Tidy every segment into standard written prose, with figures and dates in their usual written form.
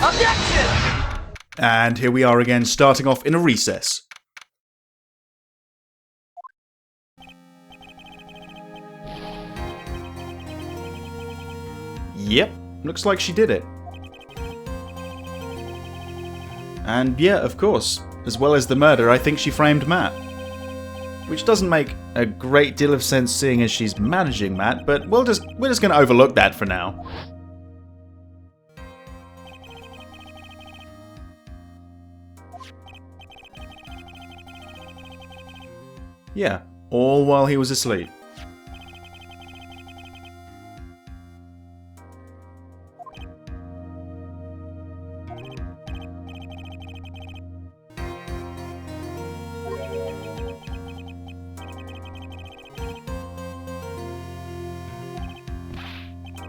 Objection! And here we are again, starting off in a recess. Yep, looks like she did it. And yeah, of course, as well as the murder, I think she framed Matt. Which doesn't make a great deal of sense seeing as she's managing Matt, but we're just going to overlook that for now. Yeah, all while he was asleep.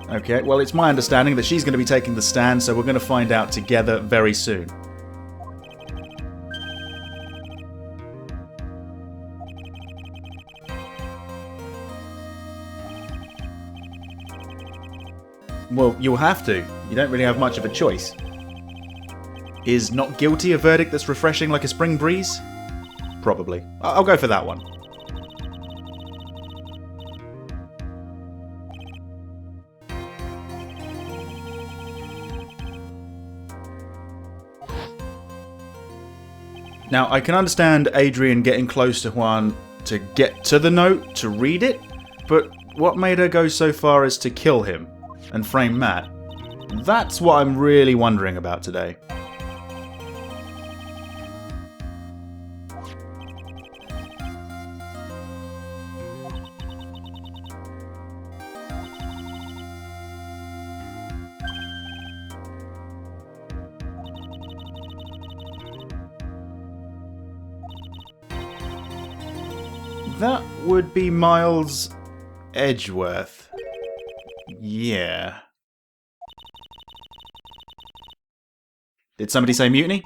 Okay, well, it's my understanding that she's going to be taking the stand, so we're going to find out together very soon. Well, you'll have to. You don't really have much of a choice. Is not guilty a verdict that's refreshing like a spring breeze? Probably. I'll go for that one. Now, I can understand Adrian getting close to Juan to get to the note, to read it, but what made her go so far as to kill him and frame Matt? That's what I'm really wondering about today. That would be Miles Edgeworth. Yeah. Did somebody say mutiny?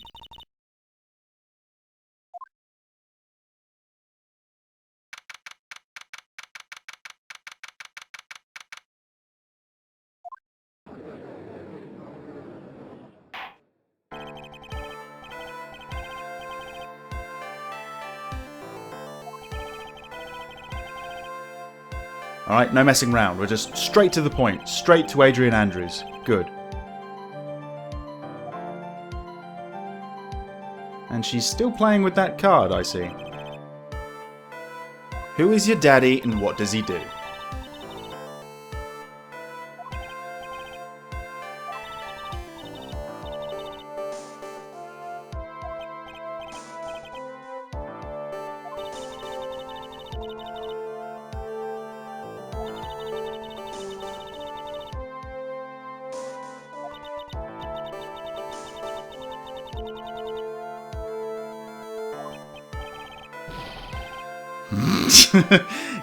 Alright, no messing around. We're just straight to the point. Straight to Adrian Andrews. Good. And she's still playing with that card, I see. Who is your daddy and what does he do?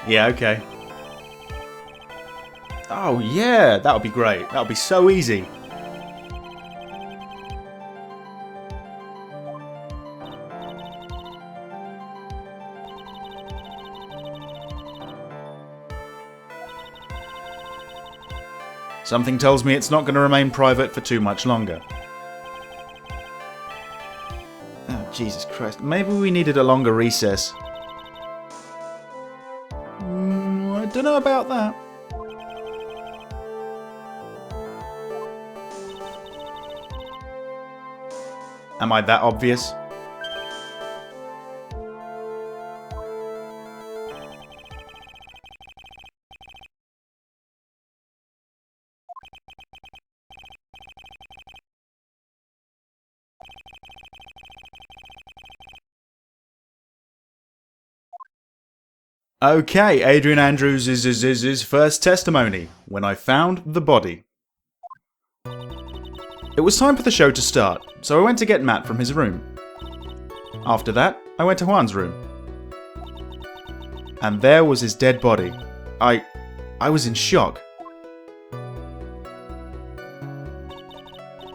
Yeah, okay. Oh yeah, that would be great. That would be so easy. Something tells me it's not going to remain private for too much longer. Oh, Jesus Christ. Maybe we needed a longer recess. I don't know about that. Am I that obvious? Okay, Adrian Andrews' first testimony, when I found the body. It was time for the show to start, so I went to get Matt from his room. After that, I went to Juan's room. And there was his dead body. I was in shock.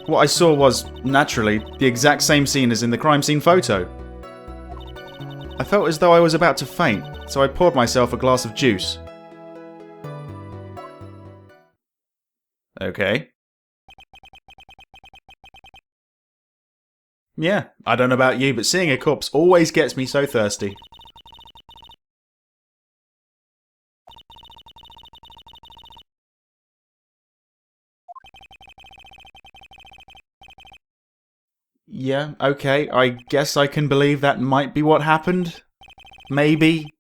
What I saw was, naturally, the exact same scene as in the crime scene photo. I felt as though I was about to faint, so I poured myself a glass of juice. Okay. Yeah, I don't know about you, but seeing a corpse always gets me so thirsty. Yeah, okay, I guess I can believe that might be what happened. Maybe.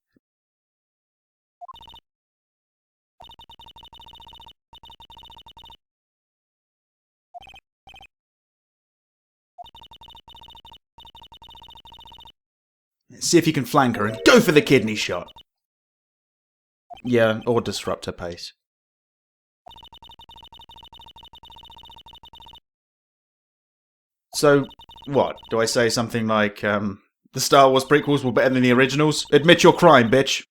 See if you can flank her and go for the kidney shot. Yeah, or disrupt her pace. So, what? Do I say something like, the Star Wars prequels were better than the originals? Admit your crime, bitch!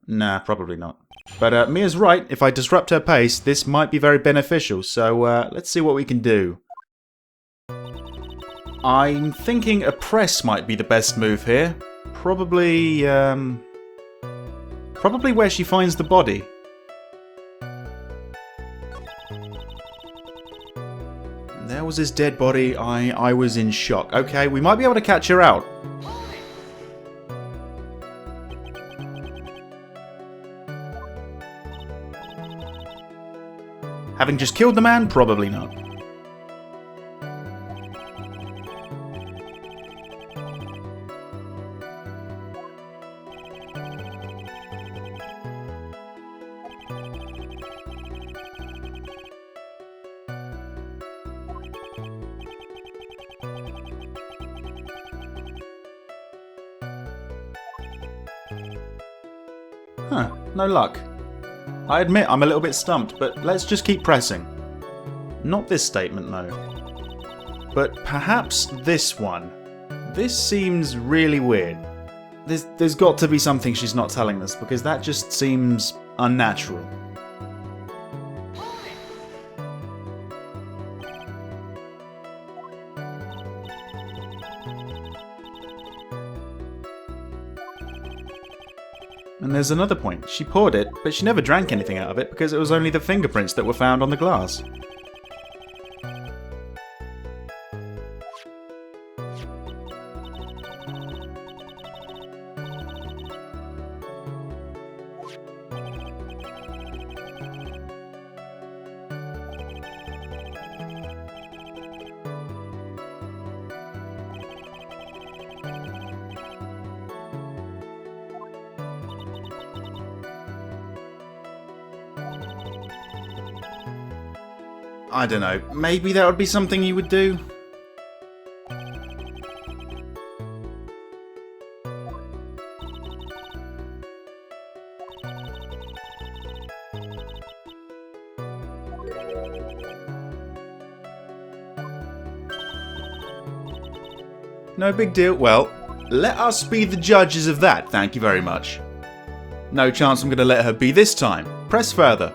Nah, probably not. But Mia's right, if I disrupt her pace, this might be very beneficial, so let's see what we can do. I'm thinking a press might be the best move here. Probably where she finds the body. There was his dead body. I was in shock. Okay, we might be able to catch her out. Having just killed the man? Probably not. Huh, no luck. I admit I'm a little bit stumped, but let's just keep pressing. Not this statement, though. But perhaps this one. This seems really weird. There's got to be something she's not telling us, because that just seems unnatural. And there's another point. She poured it, but she never drank anything out of it because it was only the fingerprints that were found on the glass. I don't know, maybe that would be something you would do? No big deal. Well, let us be the judges of that, thank you very much. No chance I'm going to let her be this time. Press further.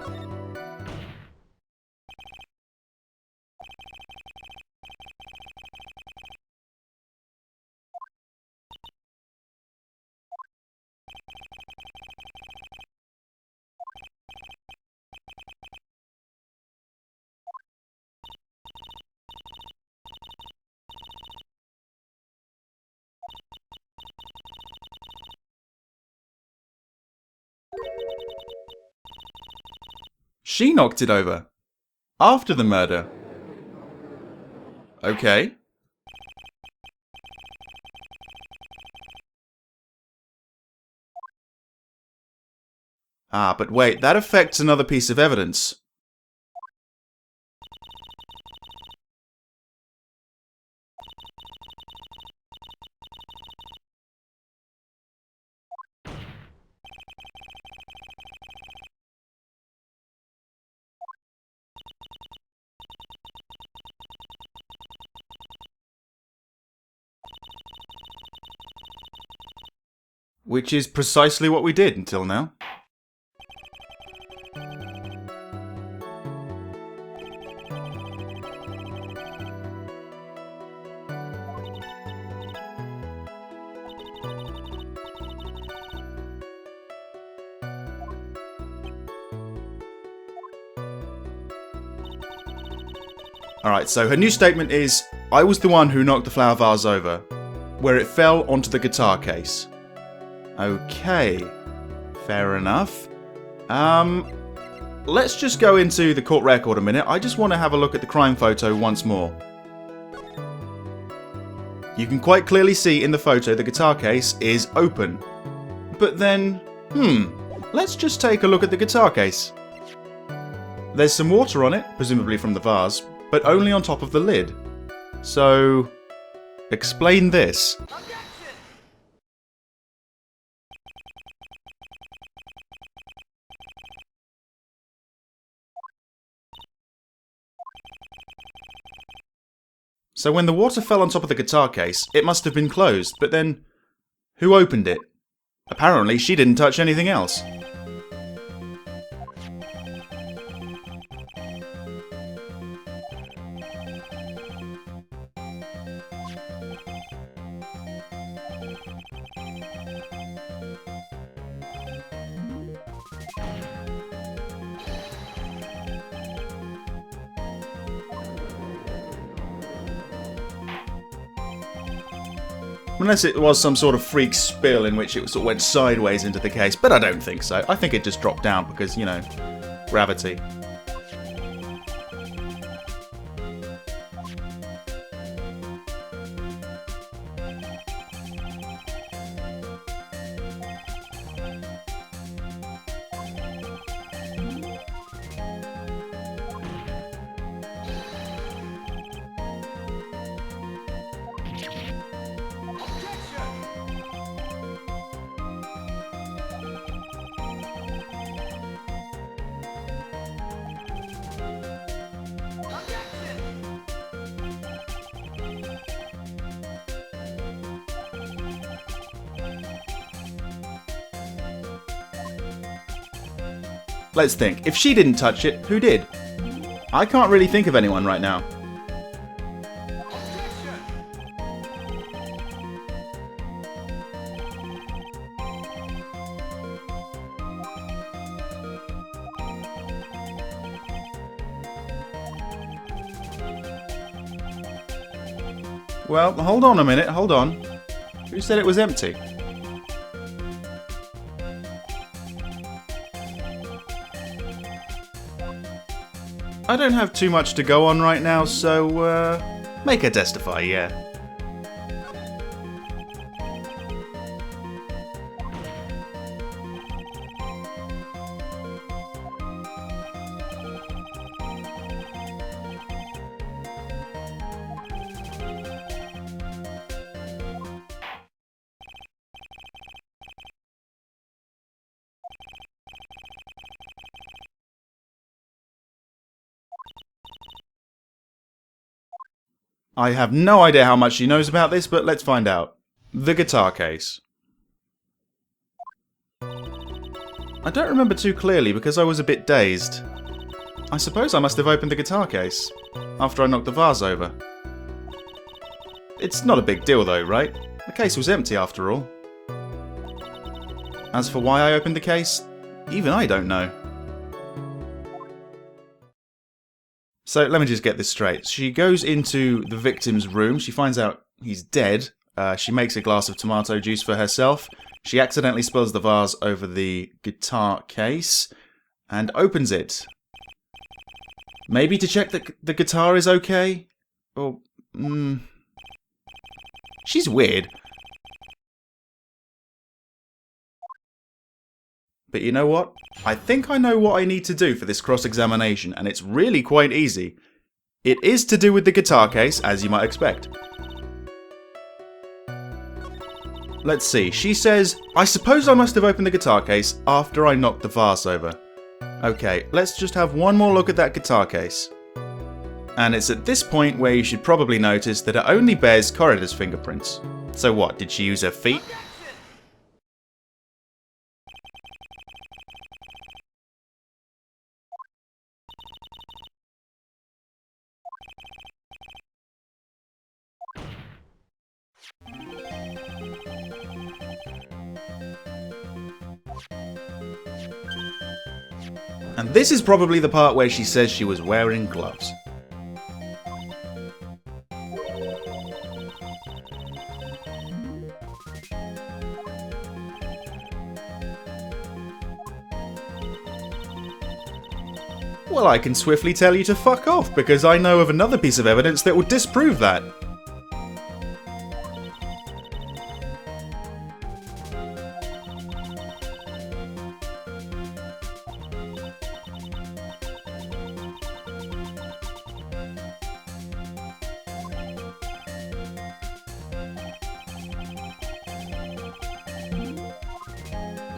She knocked it over. After the murder. Okay. Ah, but wait, that affects another piece of evidence. Which is precisely what we did until now. Alright, so her new statement is, I was the one who knocked the flower vase over, where it fell onto the guitar case. Okay, fair enough. Let's just go into the court record a minute. I just want to have a look at the crime photo once more. You can quite clearly see in the photo the guitar case is open. But then, let's just take a look at the guitar case. There's some water on it, presumably from the vase, but only on top of the lid. So, explain this. So when the water fell on top of the guitar case, it must have been closed, but then, who opened it? Apparently she didn't touch anything else. Unless it was some sort of freak spill in which it sort of went sideways into the case, but I don't think so. I think it just dropped down because, you know, gravity. Let's think. If she didn't touch it, who did? I can't really think of anyone right now. Well, hold on a minute, hold on. Who said it was empty? I don't have too much to go on right now, so, make her testify, yeah. I have no idea how much she knows about this, but let's find out. The guitar case. I don't remember too clearly because I was a bit dazed. I suppose I must have opened the guitar case after I knocked the vase over. It's not a big deal though, right? The case was empty after all. As for why I opened the case, even I don't know. So let me just get this straight. She goes into the victim's room. She finds out he's dead. She makes a glass of tomato juice for herself. She accidentally spills the vase over the guitar case and opens it. Maybe to check that the guitar is okay? Or, she's weird. But you know what? I think I know what I need to do for this cross-examination, and it's really quite easy. It is to do with the guitar case, as you might expect. Let's see, she says, I suppose I must have opened the guitar case after I knocked the vase over. Okay, let's just have one more look at that guitar case. And it's at this point where you should probably notice that it only bears Corridor's fingerprints. So what, did she use her feet? And this is probably the part where she says she was wearing gloves. Well, I can swiftly tell you to fuck off, because I know of another piece of evidence that will disprove that.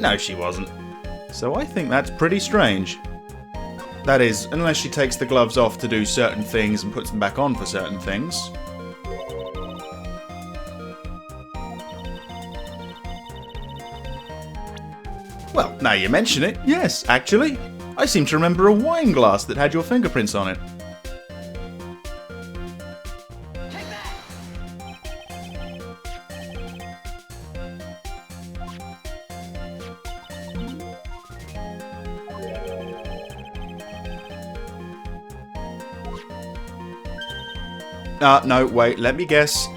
No, she wasn't. So I think that's pretty strange. That is, unless she takes the gloves off to do certain things and puts them back on for certain things. Well, now you mention it, yes, actually. I seem to remember a wine glass that had your fingerprints on it. No, wait, let me guess.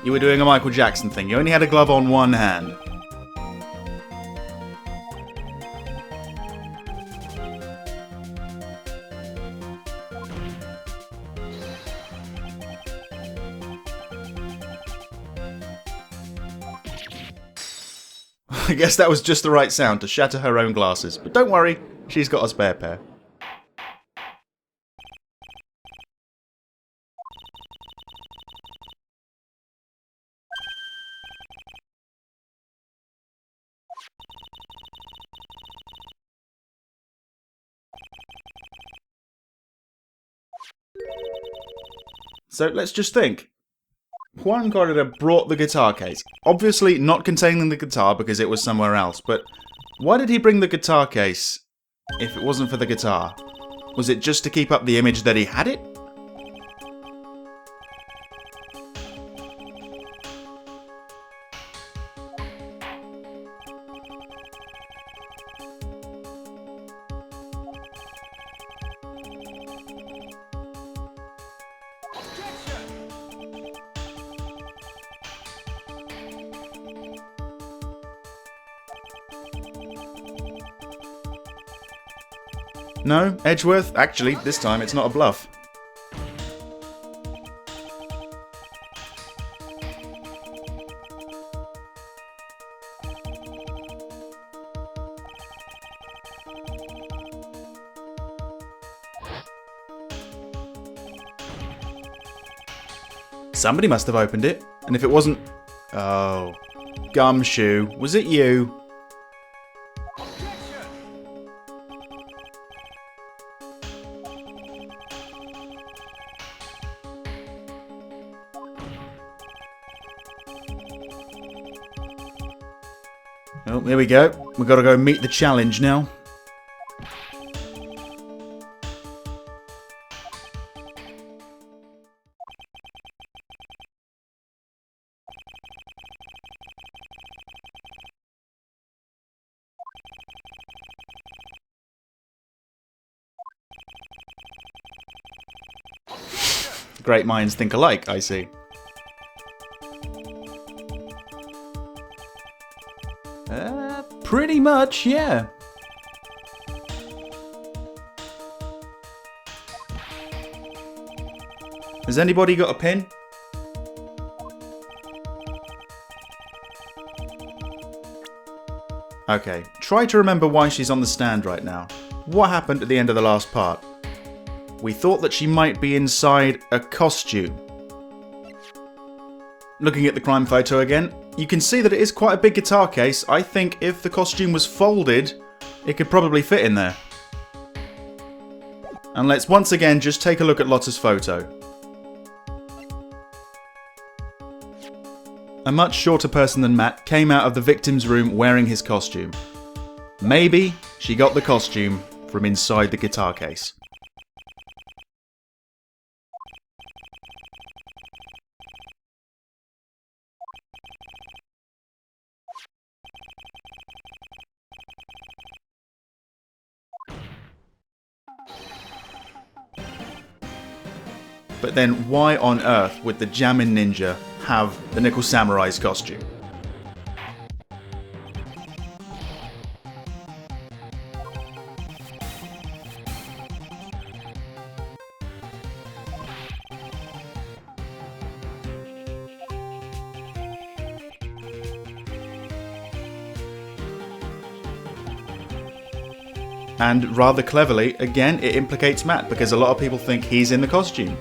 You were doing a Michael Jackson thing. You only had a glove on one hand. I guess that was just the right sound to shatter her own glasses. But don't worry, she's got a spare pair. So let's just think. Juan Corrida brought the guitar case. Obviously not containing the guitar because it was somewhere else, but why did he bring the guitar case if it wasn't for the guitar? Was it just to keep up the image that he had it? No, Edgeworth, actually, this time it's not a bluff. Somebody must have opened it, and if it wasn't... Oh... Gumshoe, was it you? Oh, here we go. We've got to go meet the challenge now. Great minds think alike, I see. Pretty much, yeah. Has anybody got a pen? Okay, try to remember why she's on the stand right now. What happened at the end of the last part? We thought that she might be inside a costume. Looking at the crime photo again, you can see that it is quite a big guitar case. I think if the costume was folded, it could probably fit in there. And let's once again just take a look at Lotta's photo. A much shorter person than Matt came out of the victim's room wearing his costume. Maybe she got the costume from inside the guitar case. But then why on earth would the Jammin' Ninja have the Nickel Samurai's costume? And rather cleverly, again, it implicates Matt because a lot of people think he's in the costume.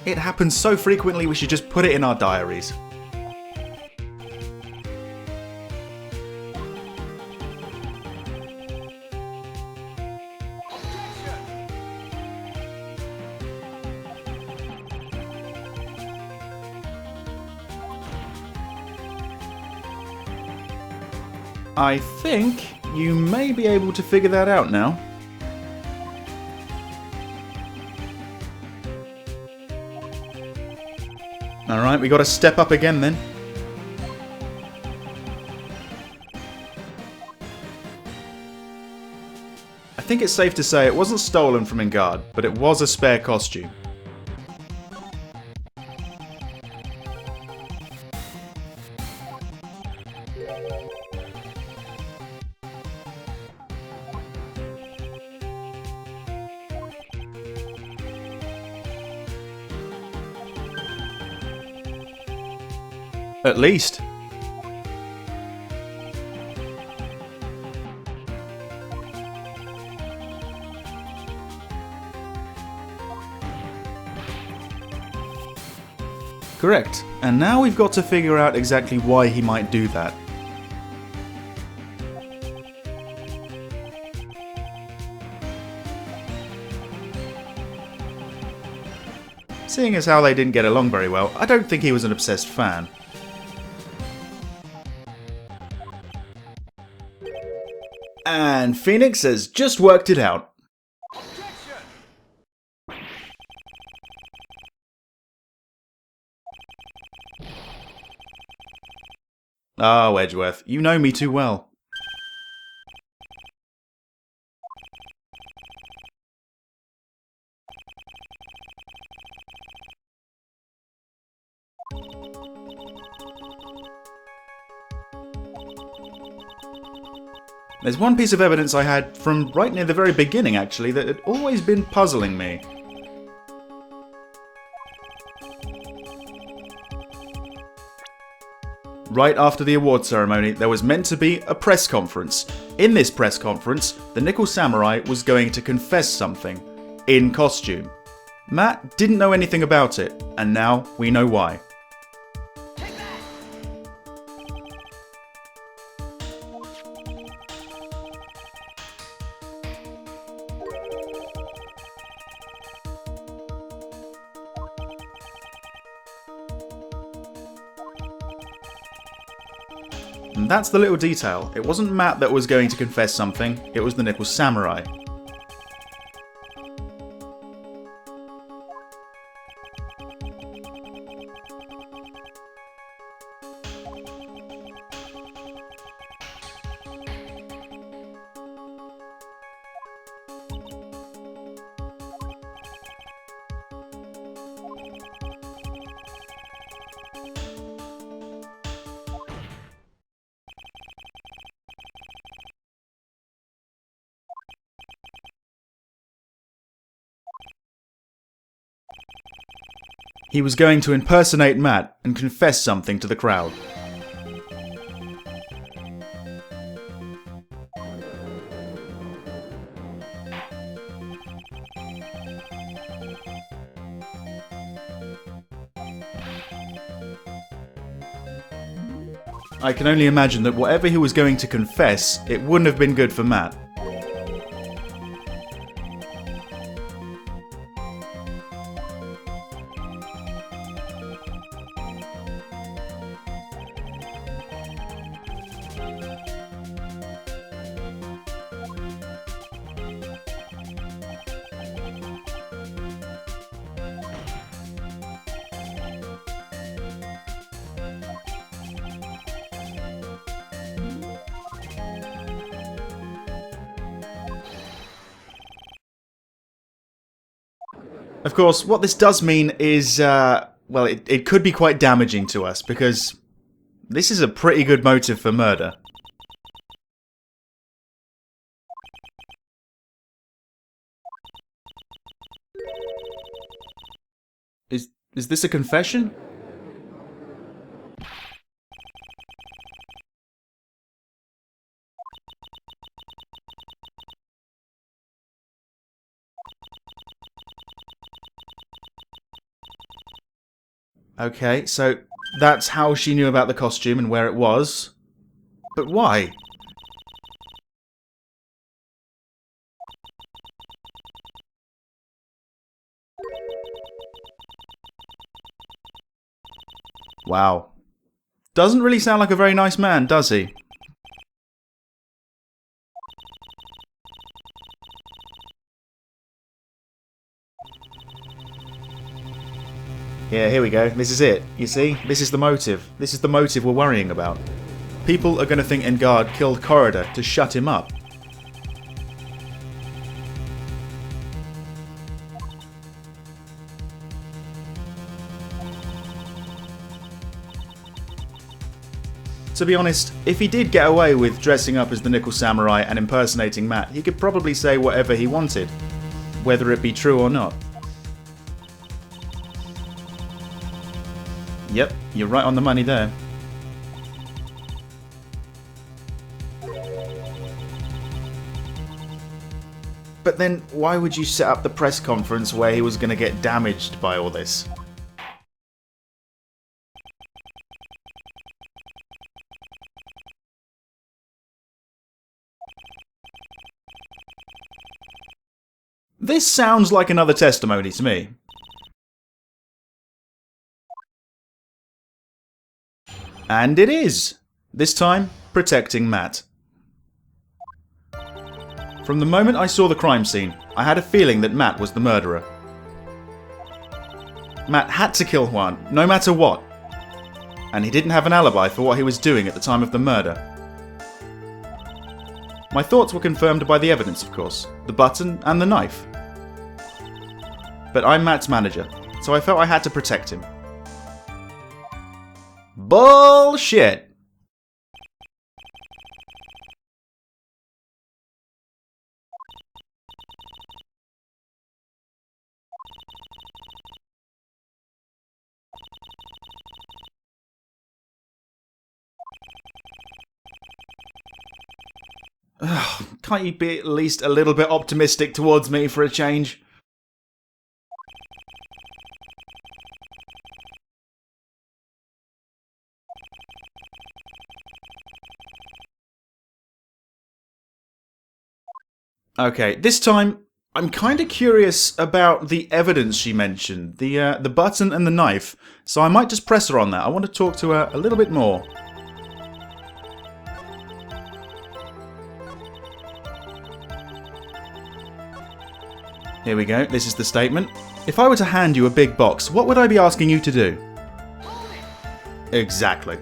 It happens so frequently we should just put it in our diaries. I think you may be able to figure that out now. Alright, we gotta step up again then. I think it's safe to say it wasn't stolen from Ingard, but it was a spare costume. At least. Correct. And now we've got to figure out exactly why he might do that. Seeing as how they didn't get along very well, I don't think he was an obsessed fan. And Phoenix has just worked it out. Oh, Edgeworth, you know me too well. There's one piece of evidence I had from right near the very beginning, actually, that had always been puzzling me. Right after the award ceremony, there was meant to be a press conference. In this press conference, the Nickel Samurai was going to confess something. In costume. Matt didn't know anything about it, and now we know why. And that's the little detail. It wasn't Matt that was going to confess something, it was the Nickel Samurai. He was going to impersonate Matt and confess something to the crowd. I can only imagine that whatever he was going to confess, it wouldn't have been good for Matt. Of course, what this does mean is, well, it could be quite damaging to us, because this is a pretty good motive for murder. Is this a confession? Okay, so that's how she knew about the costume and where it was. But why? Wow. Doesn't really sound like a very nice man, does he? Yeah, here we go. This is it. You see? This is the motive. This is the motive we're worrying about. People are going to think Engard killed Corridor to shut him up. To be honest, if he did get away with dressing up as the Nickel Samurai and impersonating Matt, he could probably say whatever he wanted, whether it be true or not. Yep, you're right on the money there. But then, why would you set up the press conference where he was going to get damaged by all this? This sounds like another testimony to me. And it is! This time, protecting Matt. From the moment I saw the crime scene, I had a feeling that Matt was the murderer. Matt had to kill Juan, no matter what. And he didn't have an alibi for what he was doing at the time of the murder. My thoughts were confirmed by the evidence, of course, the button and the knife. But I'm Matt's manager, so I felt I had to protect him. Bullshit! Ugh, can't you be at least a little bit optimistic towards me for a change? Okay, this time I'm kind of curious about the evidence she mentioned, the button and the knife, so I might just press her on that. I want to talk to her a little bit more. Here we go, this is the statement. If I were to hand you a big box, what would I be asking you to do? Exactly.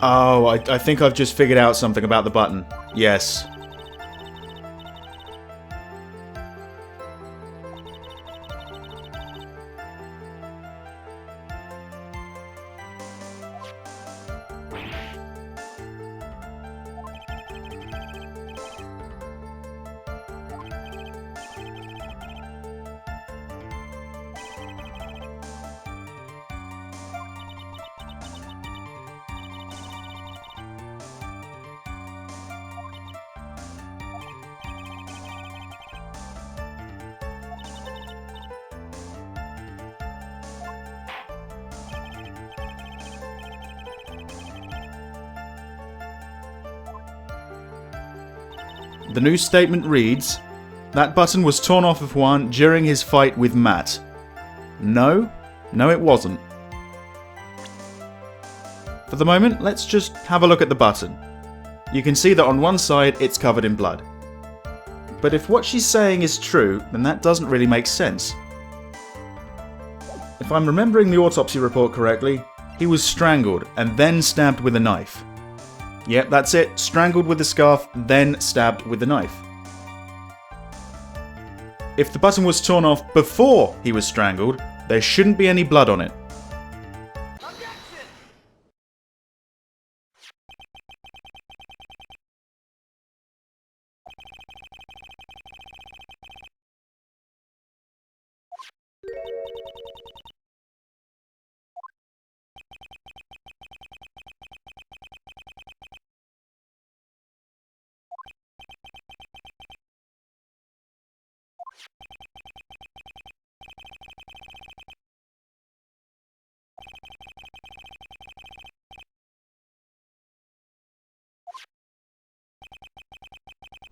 Oh, I think I've just figured out something about the button. Yes. The new statement reads, "That button was torn off of Juan during his fight with Matt." No, it wasn't. For the moment, let's just have a look at the button. You can see that on one side it's covered in blood. But if what she's saying is true, then that doesn't really make sense. If I'm remembering the autopsy report correctly, he was strangled and then stabbed with a knife. Yep, that's it. Strangled with a scarf, then stabbed with a knife. If the button was torn off before he was strangled, there shouldn't be any blood on it.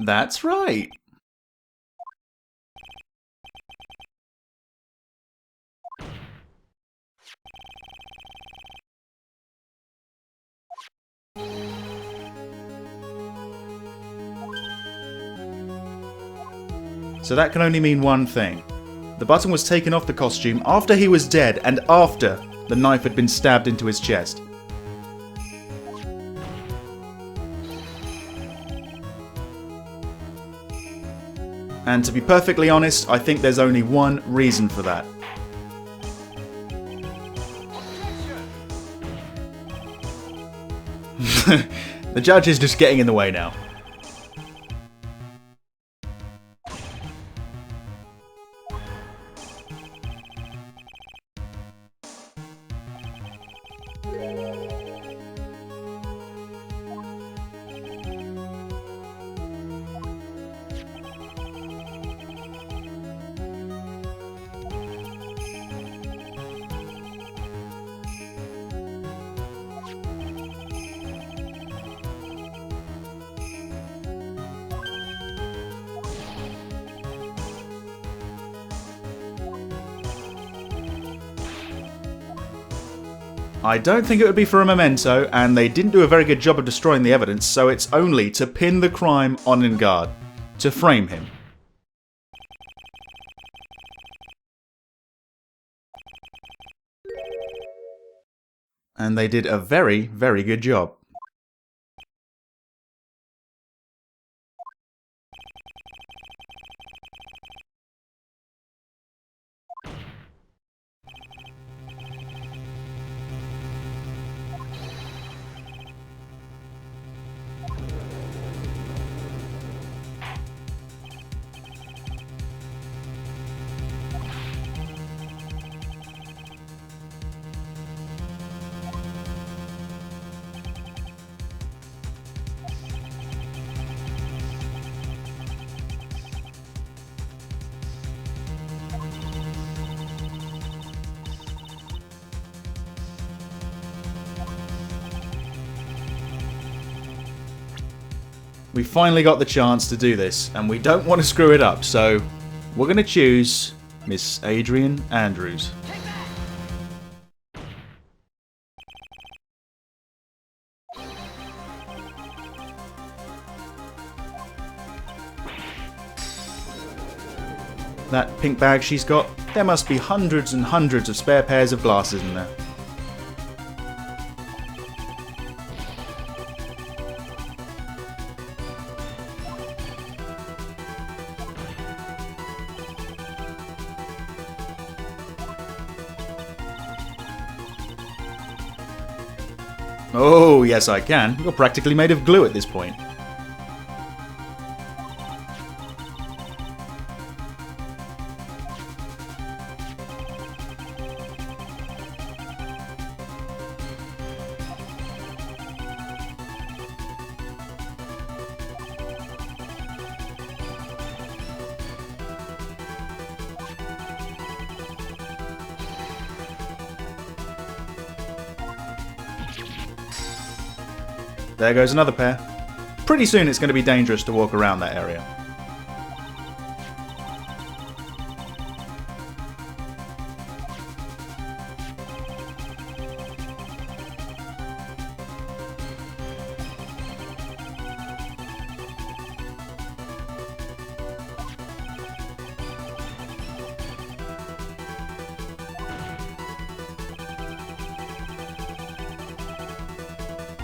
That's right. So that can only mean one thing. The button was taken off the costume after he was dead and after the knife had been stabbed into his chest. And to be perfectly honest, I think there's only one reason for that. The judge is just getting in the way now. I don't think it would be for a memento, and they didn't do a very good job of destroying the evidence, so it's only to pin the crime on Ingard, to frame him. And they did a very, very good job. We finally got the chance to do this, and we don't want to screw it up, so we're going to choose Miss Adrian Andrews. That pink bag she's got, there must be hundreds and hundreds of spare pairs of glasses in there. Oh, yes I can. You're practically made of glue at this point. There goes another pair. Pretty soon it's going to be dangerous to walk around that area.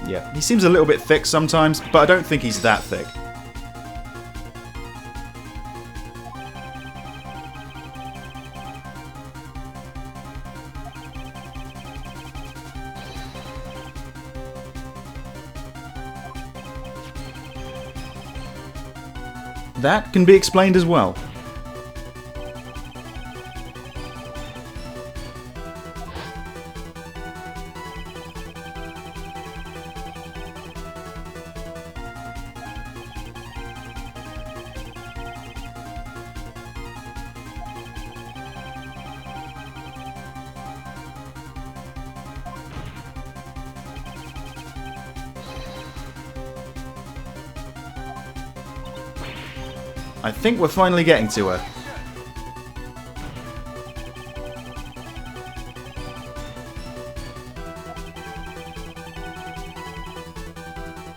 Yeah, he seems a little bit thick sometimes, but I don't think he's that thick. That can be explained as well. I think we're finally getting to her.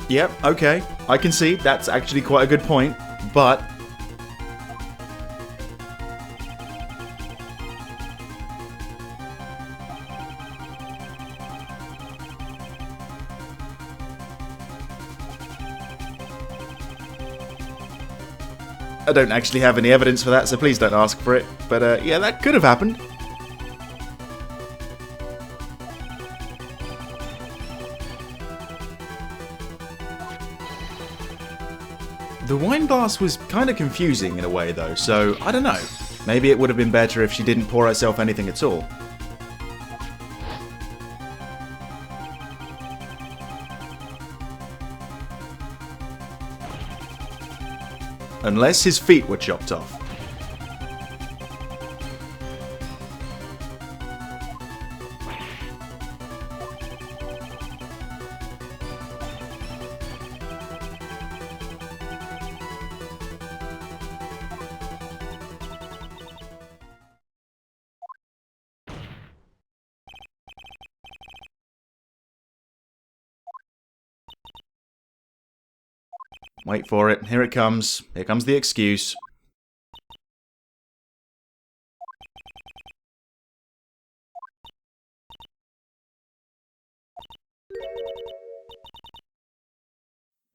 Yep, okay. I can see that's actually quite a good point, but I don't actually have any evidence for that, so please don't ask for it. But yeah, that could have happened. The wine glass was kind of confusing in a way though, so I don't know. Maybe it would have been better if she didn't pour herself anything at all. Unless his feet were chopped off. Wait for it. Here it comes. Here comes the excuse.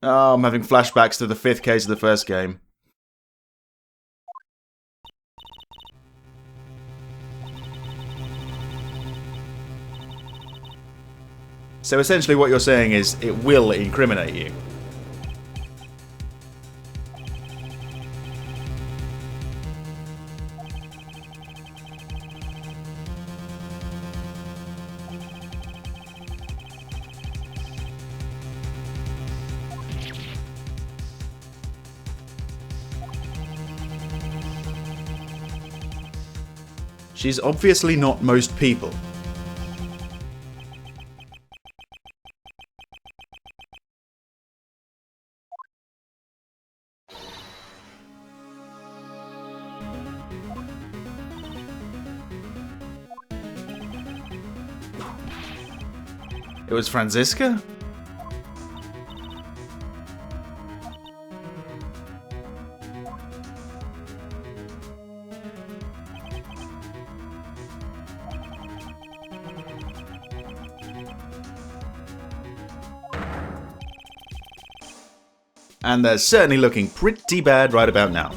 Oh, I'm having flashbacks to the 5th case of the first game. So essentially what you're saying is it will incriminate you. She's obviously not most people. It was Franziska? And they're certainly looking pretty bad right about now.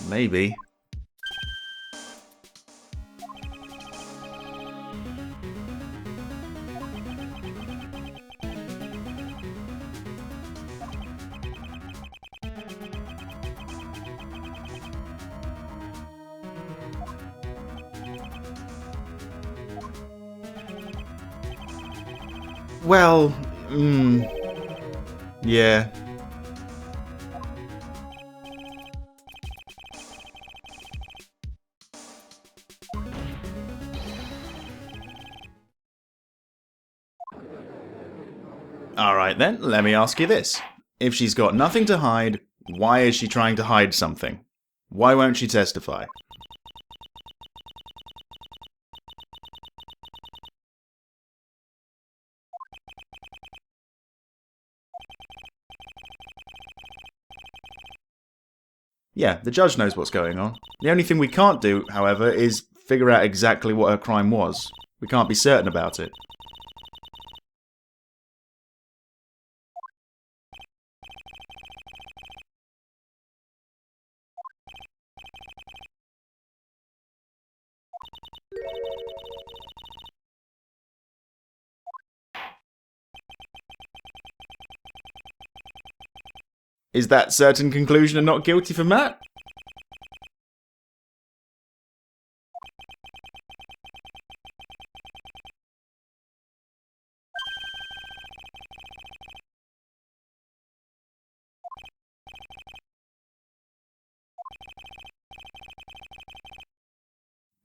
Maybe. Well, yeah. Alright then, let me ask you this. If she's got nothing to hide, why is she trying to hide something? Why won't she testify? Yeah, the judge knows what's going on. The only thing we can't do, however, is figure out exactly what her crime was. We can't be certain about it. Is that certain conclusion a not guilty for Matt?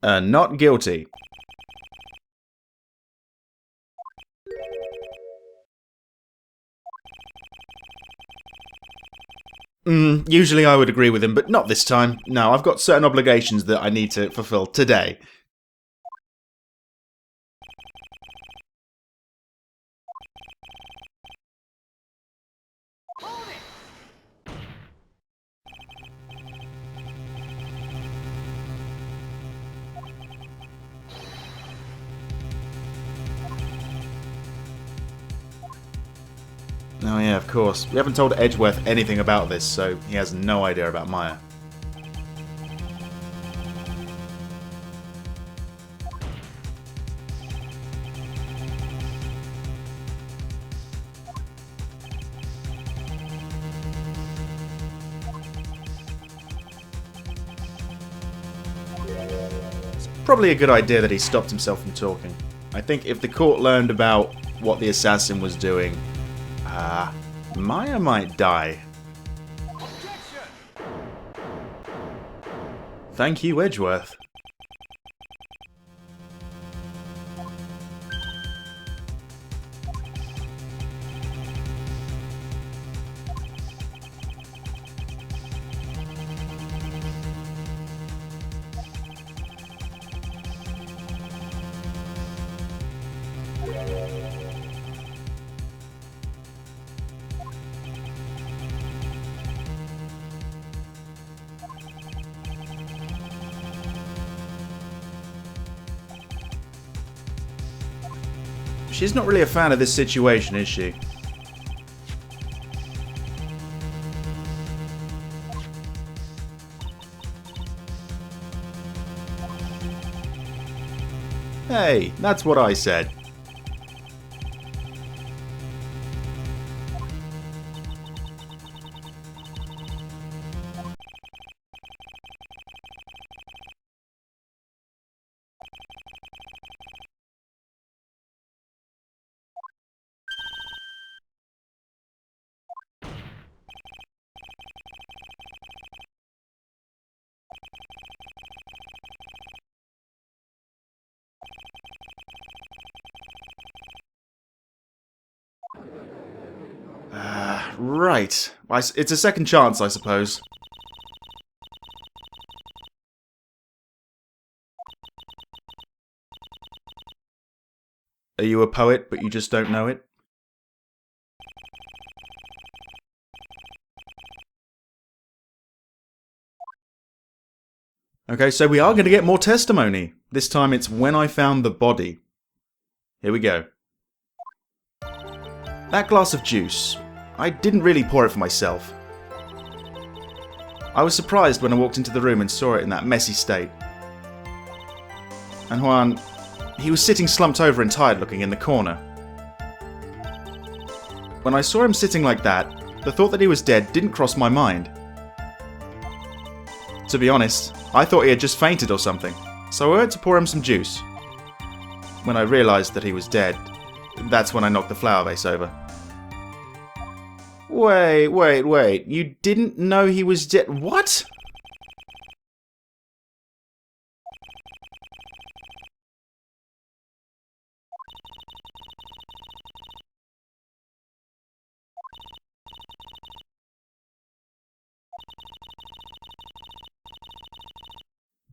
Not guilty. Usually I would agree with him, but not this time. No, I've got certain obligations that I need to fulfill today. Oh yeah, of course. We haven't told Edgeworth anything about this, so he has no idea about Maya. It's probably a good idea that he stopped himself from talking. I think if the court learned about what the assassin was doing, Maya might die. Thank you, Edgeworth. She's not really a fan of this situation, is she? Hey, that's what I said. Right. It's a second chance, I suppose. Are you a poet, but you just don't know it? Okay, so we are going to get more testimony. This time it's when I found the body. Here we go. That glass of juice. I didn't really pour it for myself. I was surprised when I walked into the room and saw it in that messy state. And Juan, he was sitting slumped over and tired looking in the corner. When I saw him sitting like that, the thought that he was dead didn't cross my mind. To be honest, I thought he had just fainted or something, so I went to pour him some juice. When I realised that he was dead, that's when I knocked the flower vase over. Wait. You didn't know he was dead? What?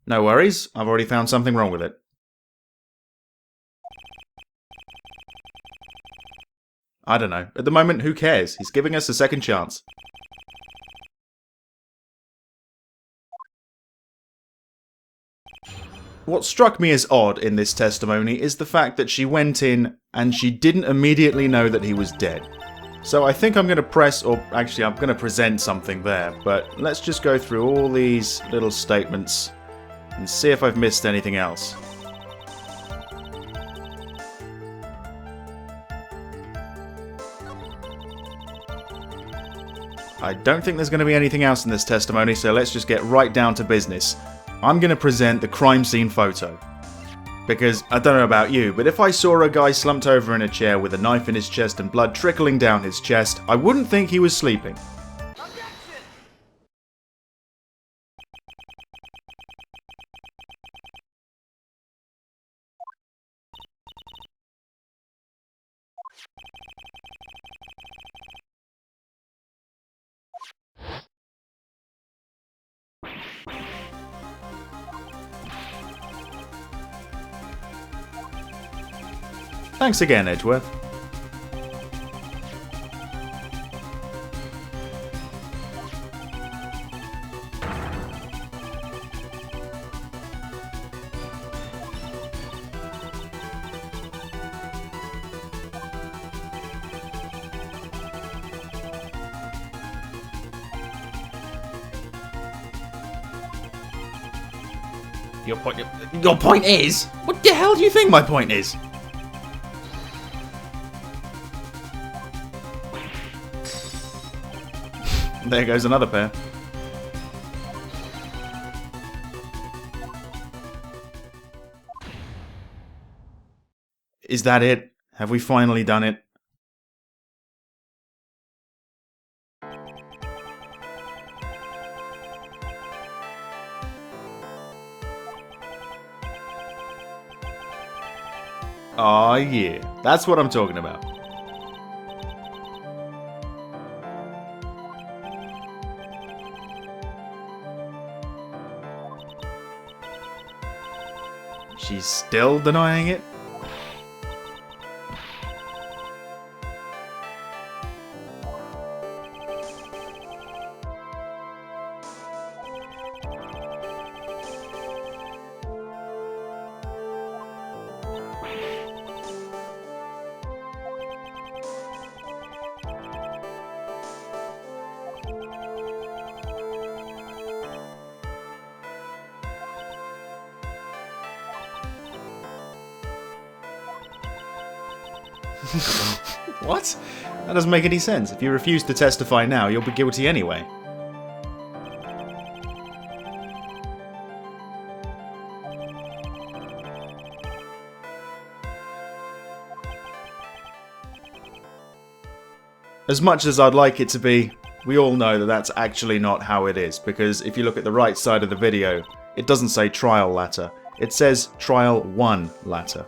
No worries, I've already found something wrong with it. I don't know. At the moment, who cares? He's giving us a second chance. What struck me as odd in this testimony is the fact that she went in and she didn't immediately know that he was dead. So I think I'm going to press, or actually I'm going to present something there, but let's just go through all these little statements and see if I've missed anything else. I don't think there's going to be anything else in this testimony, so let's just get right down to business. I'm going to present the crime scene photo. Because, I don't know about you, but if I saw a guy slumped over in a chair with a knife in his chest and blood trickling down his chest, I wouldn't think he was sleeping. Thanks again, Edgeworth. Your point is? What the hell do you think my point is? There goes another pair. Is that it? Have we finally done it? Aw, yeah. That's what I'm talking about. She's still denying it? What? That doesn't make any sense. If you refuse to testify now, you'll be guilty anyway. As much as I'd like it to be, we all know that that's actually not how it is, because if you look at the right side of the video, it doesn't say trial latter, it says trial 1 latter.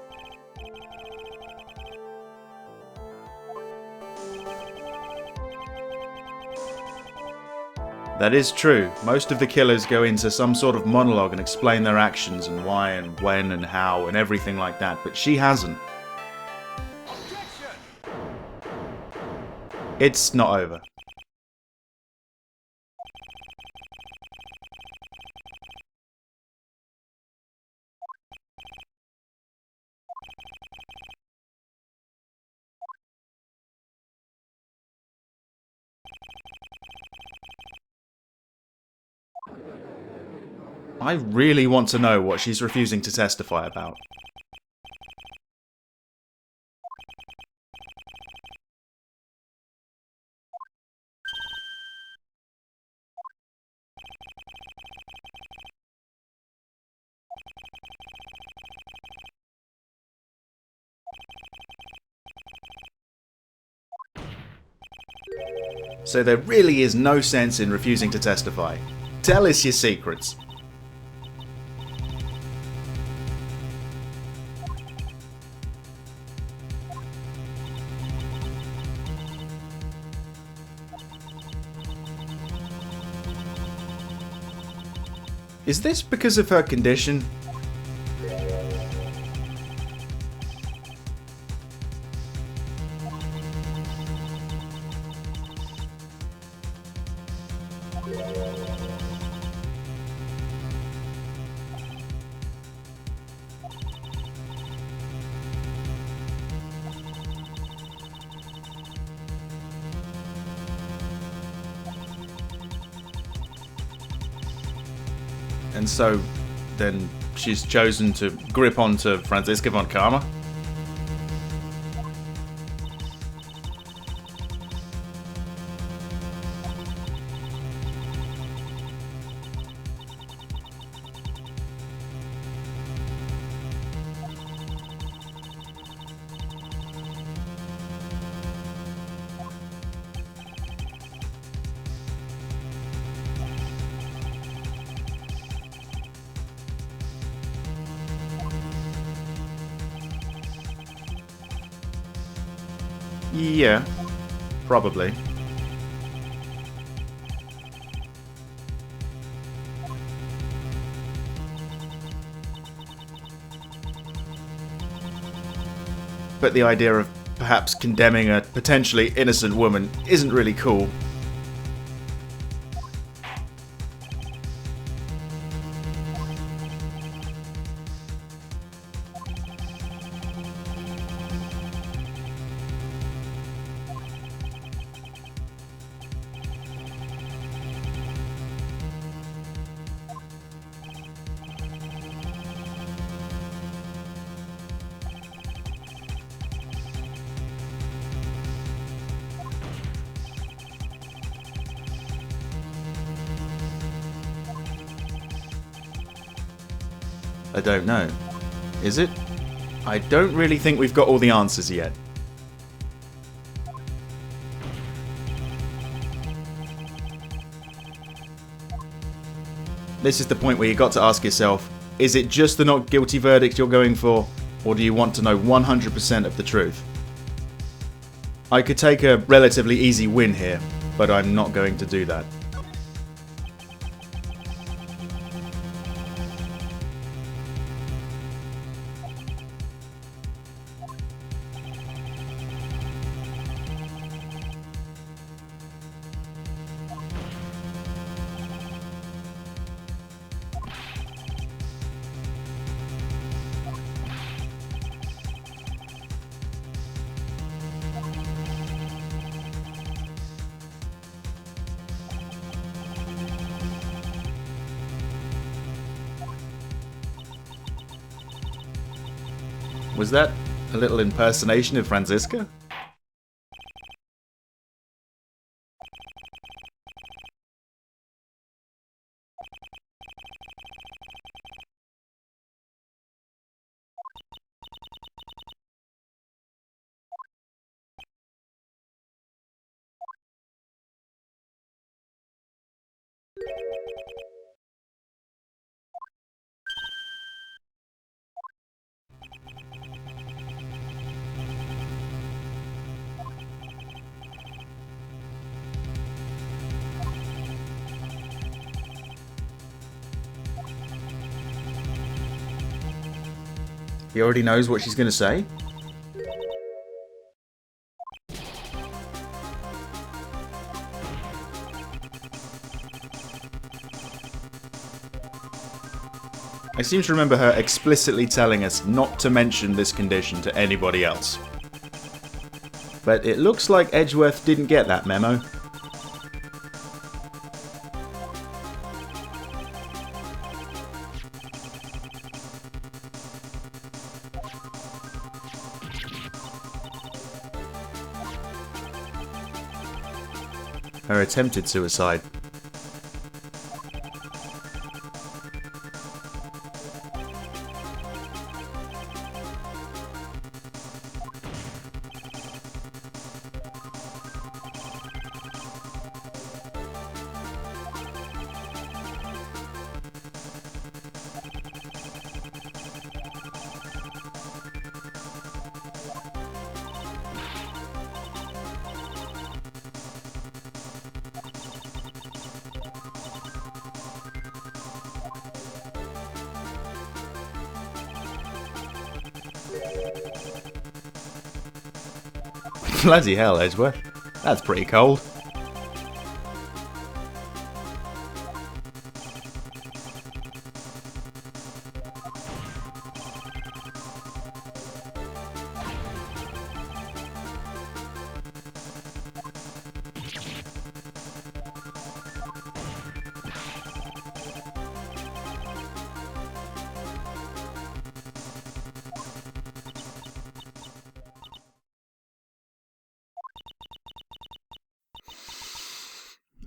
That is true. Most of the killers go into some sort of monologue and explain their actions and why and when and how and everything like that, but she hasn't. It's not over. I really want to know what she's refusing to testify about. So there really is no sense in refusing to testify. Tell us your secrets. Is this because of her condition? And so, then she's chosen to grip onto Franziska von Karma? Yeah, probably. But the idea of perhaps condemning a potentially innocent woman isn't really cool. I don't know. Is it? I don't really think we've got all the answers yet. This is the point where you got to ask yourself, is it just the not guilty verdict you're going for, or do you want to know 100% of the truth? I could take a relatively easy win here, but I'm not going to do that. Was that a little impersonation of Franziska? He already knows what she's going to say? I seem to remember her explicitly telling us not to mention this condition to anybody else. But it looks like Edgeworth didn't get that memo. Her attempted suicide. Bloody hell, Edgeworth. That's pretty cold.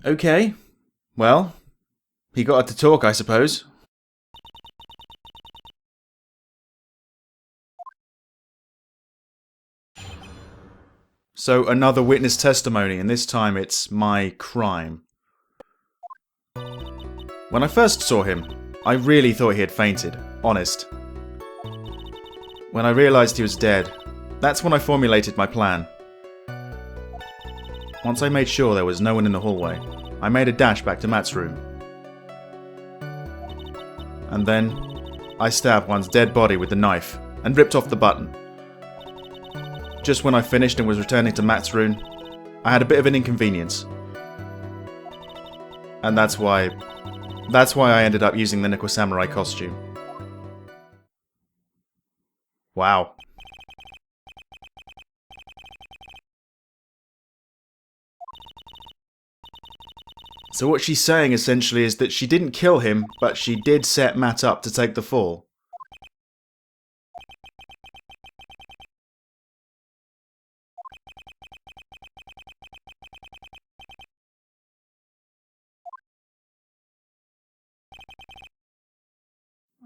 Okay. Well, he got her to talk, I suppose. So another witness testimony, and this time it's my crime. When I first saw him, I really thought he had fainted. Honest. When I realised he was dead, that's when I formulated my plan. Once I made sure there was no one in the hallway, I made a dash back to Matt's room. And then, I stabbed one's dead body with the knife, and ripped off the button. Just when I finished and was returning to Matt's room, I had a bit of an inconvenience. And that's why I ended up using the Nickel Samurai costume. Wow. So what she's saying essentially is that she didn't kill him, but she did set Matt up to take the fall.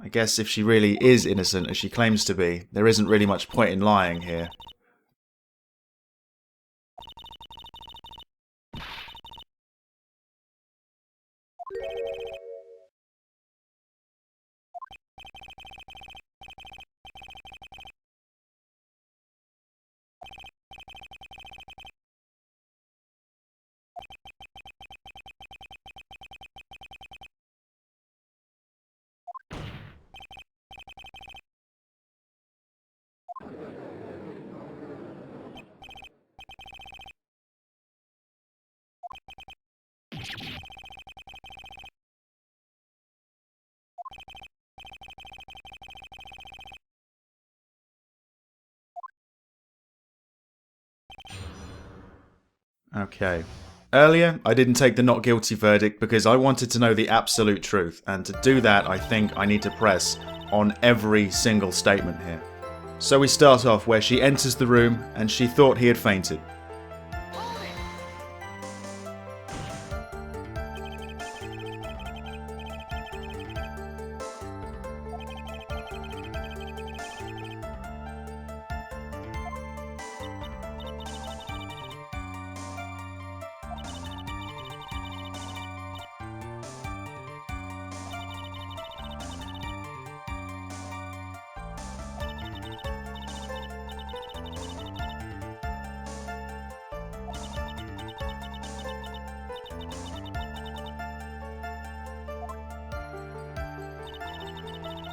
I guess if she really is innocent as she claims to be, there isn't really much point in lying here. Okay. Earlier, I didn't take the not guilty verdict because I wanted to know the absolute truth, and to do that I think I need to press on every single statement here. So we start off where she enters the room and she thought he had fainted.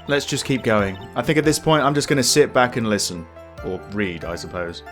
Let's just keep going. I think at this point I'm just going to sit back and listen. Or read, I suppose.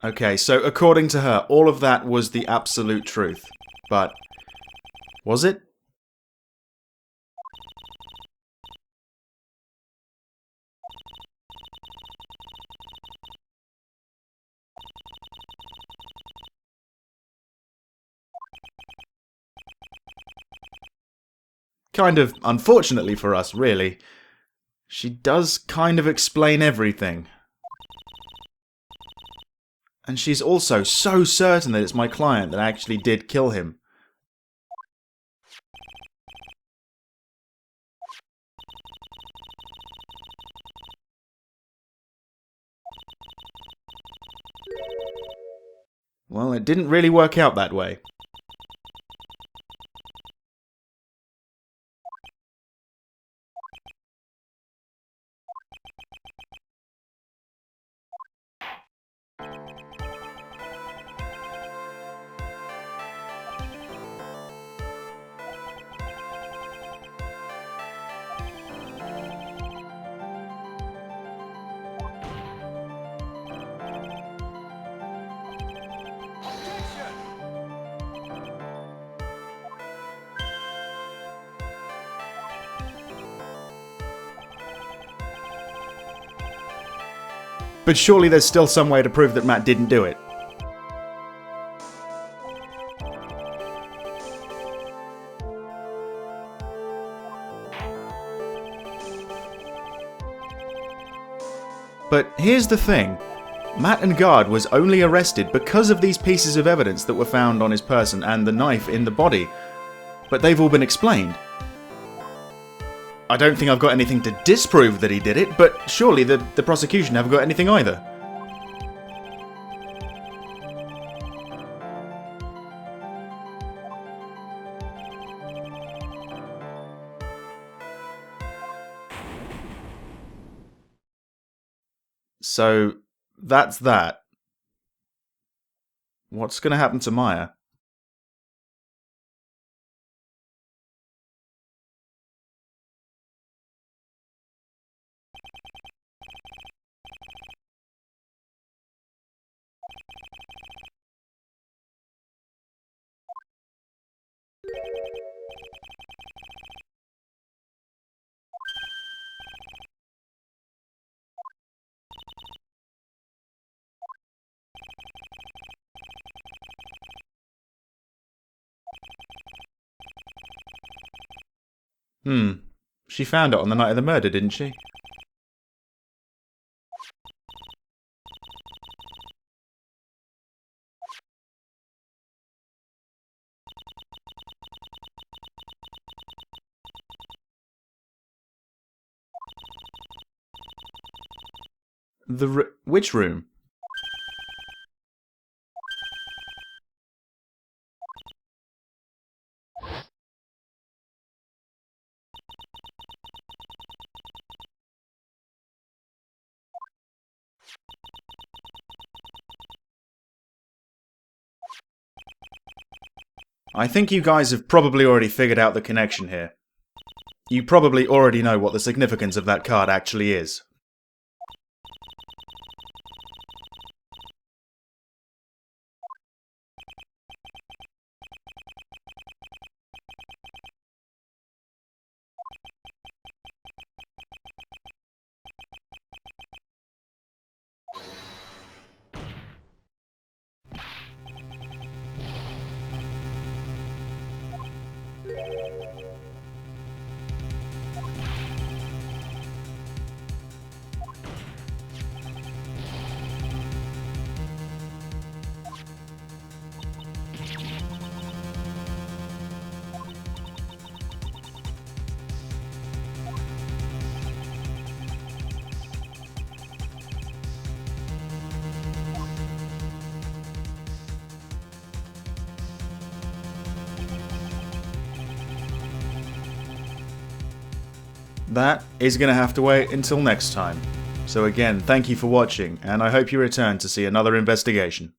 Okay, so according to her, all of that was the absolute truth. But was it? Kind of unfortunately for us, really. She does kind of explain everything. And she's also so certain that it's my client that actually did kill him. Well, it didn't really work out that way. But surely there's still some way to prove that Matt didn't do it. But here's the thing. Matt Engard was only arrested because of these pieces of evidence that were found on his person and the knife in the body. But they've all been explained. I don't think I've got anything to disprove that he did it, but surely the prosecution haven't got anything either. So, that's that. What's going to happen to Maya? She found it on the night of the murder, didn't she? Which room? I think you guys have probably already figured out the connection here. You probably already know what the significance of that card actually is. that is going to have to wait until next time. So again, thank you for watching, and I hope you return to see another investigation.